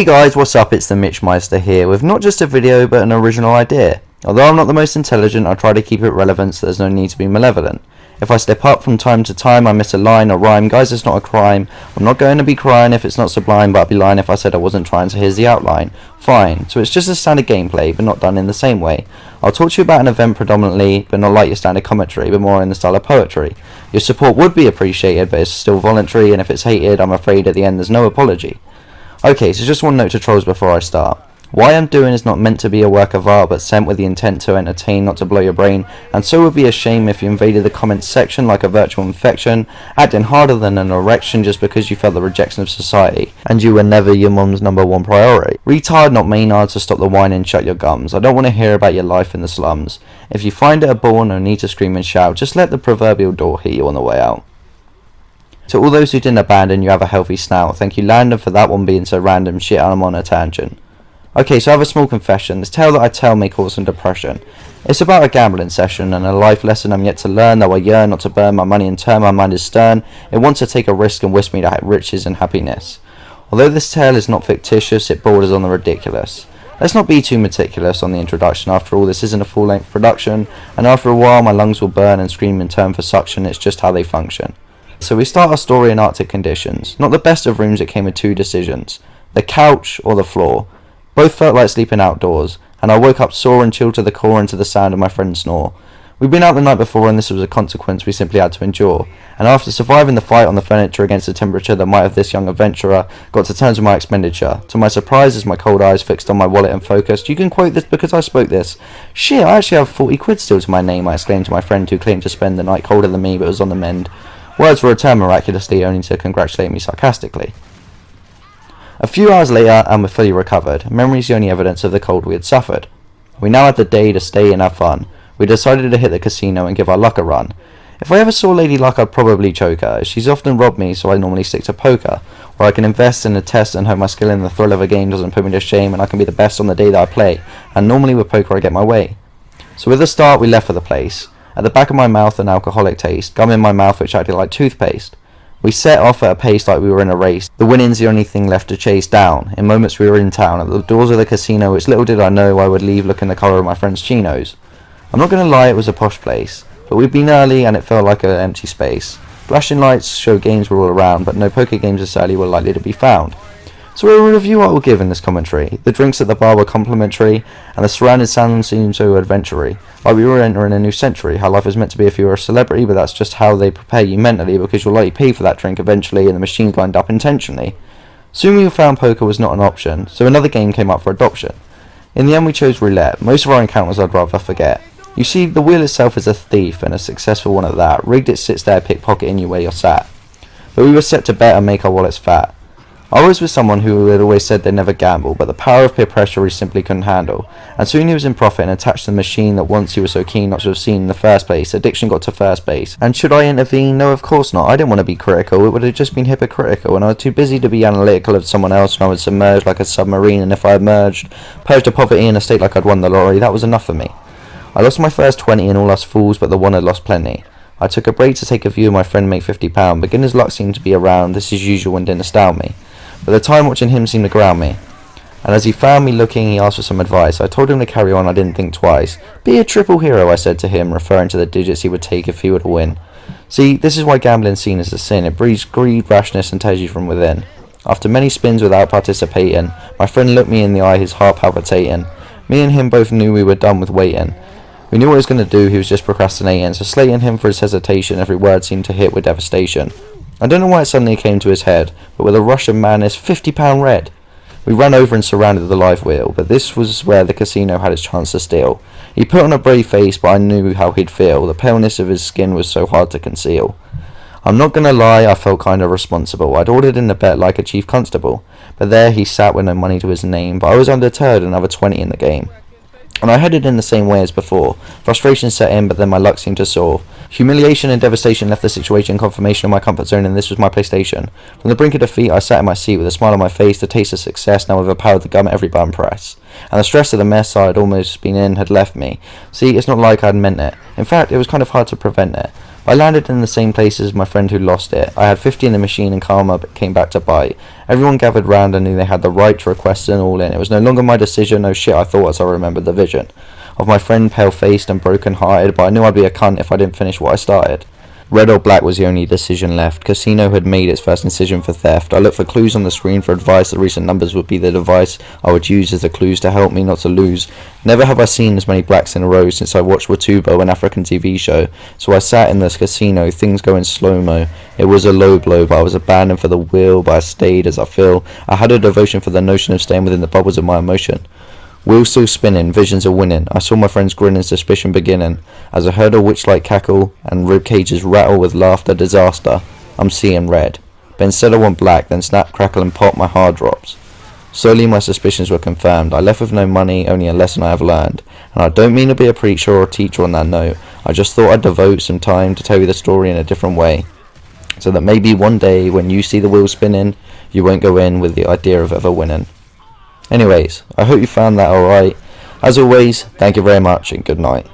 guys, what's up? It's the MitchMeister here with not just a video but an original idea. Although I'm not the most intelligent, I try to keep it relevant so there's no need to be malevolent. If I slip up from time to time, I miss a line or rhyme, guys, it's not a crime. I'm not going to be crying if it's not sublime, but I'd be lying if I said I wasn't trying, so here's the outline. Fine, so it's just a standard gameplay, but not done in the same way. I'll talk to you about an event predominantly, but not like your standard commentary, but more in the style of poetry. Your support would be appreciated, but it's still voluntary, and if it's hated, I'm afraid at the end there's no apology. Okay, so just one note to trolls before I start. What I am doing is not meant to be a work of art, but sent with the intent to entertain, not to blow your brain, and so it would be a shame if you invaded the comments section like a virtual infection, acting harder than an erection just because you felt the rejection of society, and you were never your mum's #1 priority. Retard, not Maynard, to stop the whining, shut your gums. I don't want to hear about your life in the slums. If you find it a bore, no need to scream and shout, just let the proverbial door hit you on the way out. To all those who didn't abandon, you have a healthy snout. Thank you, Landon, for that one being so random. Shit, I'm on a tangent. Okay, so I have a small confession. This tale that I tell may cause some depression. It's about a gambling session and a life lesson I'm yet to learn, though I yearn not to burn my money in turn. My mind is stern. It wants to take a risk and whisk me to riches and happiness. Although this tale is not fictitious, it borders on the ridiculous. Let's not be too meticulous on the introduction. After all, this isn't a full-length production, and after a while my lungs will burn and scream in turn for suction. It's just how they function. So we start our story in Arctic conditions. Not the best of rooms, it came with two decisions. The couch or the floor. Both felt like sleeping outdoors, and I woke up sore and chilled to the core and to the sound of my friend's snore. We'd been out the night before and this was a consequence we simply had to endure, and after surviving the fight on the furniture against the temperature that might have this young adventurer, got to terms with my expenditure. To my surprise, as my cold eyes fixed on my wallet and focused, "You can quote this because I spoke this." "Shit, I actually have 40 quid still to my name," I exclaimed to my friend who claimed to spend the night colder than me but was on the mend. Words were returned miraculously, only to congratulate me sarcastically. A few hours later, and we're fully recovered. Memory's the only evidence of the cold we had suffered. We now had the day to stay and have fun. We decided to hit the casino and give our luck a run. If I ever saw Lady Luck, I'd probably choke her. She's often robbed me, so I normally stick to poker, where I can invest in a test and hope my skill in the thrill of a game doesn't put me to shame and I can be the best on the day that I play, and normally with poker I get my way. So with a start, we left for the place. At the back of my mouth, an alcoholic taste, gum in my mouth which acted like toothpaste. We set off at a pace like we were in a race. The winning's the only thing left to chase down. In moments we were in town, at the doors of the casino, which little did I know I would leave looking the colour of my friend's chinos. I'm not going to lie, it was a posh place, but we'd been early and it felt like an empty space. Flashing lights showed games were all around, but no poker games necessarily were likely to be found. So a review I will give in this commentary. The drinks at the bar were complimentary, and the surrounding sound seemed so adventure-y, like we were entering a new century. How life is meant to be if you were a celebrity, but that's just how they prepare you mentally, because you'll likely pay for that drink eventually, and the machine's lined up intentionally. Soon we found poker was not an option, so another game came up for adoption. In the end we chose roulette. Most of our encounters I'd rather forget. You see, the wheel itself is a thief, and a successful one at that. Rigged, it sits there pickpocketing you where you're sat. But we were set to bet and make our wallets fat. I was with someone who had always said they'd never gamble, but the power of peer pressure he simply couldn't handle, and soon he was in profit and attached to the machine that once he was so keen not to have seen in the first place. Addiction got to first base. And should I intervene? No, of course not. I didn't want to be critical, it would have just been hypocritical, and I was too busy to be analytical of someone else when I was submerged like a submarine, and if I emerged, purged of poverty in a state like I'd won the lottery, that was enough for me. I lost my first 20 and all us fools, but the one had lost plenty. I took a break to take a view of my friend make £50. Beginner's luck seemed to be around, this is usual and didn't astound me. But the time watching him seemed to ground me, and as he found me looking, he asked for some advice. I told him to carry on, I didn't think twice. "Be a triple hero," I said to him, referring to the digits he would take if he were to win. See, this is why gambling's seen as a sin. It breeds greed, rashness, and tears you from within. After many spins without participating, my friend looked me in the eye, his heart palpitating. Me and him both knew we were done with waiting. We knew what he was going to do, he was just procrastinating, so slating him for his hesitation, every word seemed to hit with devastation. I don't know why it suddenly came to his head, but with a rush of madness, £50 red. We ran over and surrounded the live wheel, but this was where the casino had its chance to steal. He put on a brave face, but I knew how he'd feel. The paleness of his skin was so hard to conceal. I'm not gonna lie, I felt kind of responsible. I'd ordered in the bet like a chief constable, but there he sat with no money to his name, but I was undeterred, another 20 in the game. And I headed in the same way as before. Frustration set in, but then my luck seemed to soar. Humiliation and devastation left the situation confirmation of my comfort zone, and this was my PlayStation. From the brink of defeat, I sat in my seat with a smile on my face. The taste of success now overpowered the gum at every button press. And the stress of the mess I had almost been in had left me. See, it's not like I'd meant it. In fact, it was kind of hard to prevent it. I landed in the same place as my friend who lost it. I had 50 in the machine and karma came back to bite. Everyone gathered round and knew they had the right to request an all-in. It was no longer my decision. Oh shit, I thought as I remembered the vision of my friend, pale-faced and broken-hearted, but I knew I'd be a cunt if I didn't finish what I started. Red or black was the only decision left. Casino had made its first incision for theft. I looked for clues on the screen for advice. The recent numbers would be the device I would use as the clues to help me not to lose. Never have I seen as many blacks in a row since I watched Watubo, an African TV show. So I sat in this casino, things going slow-mo. It was a low blow, but I was abandoned for the will, but I stayed as I feel. I had a devotion for the notion of staying within the bubbles of my emotion. Wheels still spinning, visions are winning. I saw my friends grin and suspicion beginning. As I heard a witch-like cackle and rib cages rattle with laughter, disaster. I'm seeing red. But instead I want black, then snap, crackle and pop, my heart drops. Slowly my suspicions were confirmed. I left with no money, only a lesson I have learned. And I don't mean to be a preacher or a teacher on that note. I just thought I'd devote some time to tell you the story in a different way. So that maybe one day, when you see the wheels spinning, you won't go in with the idea of ever winning. Anyways, I hope you found that alright. As always, thank you very much and good night.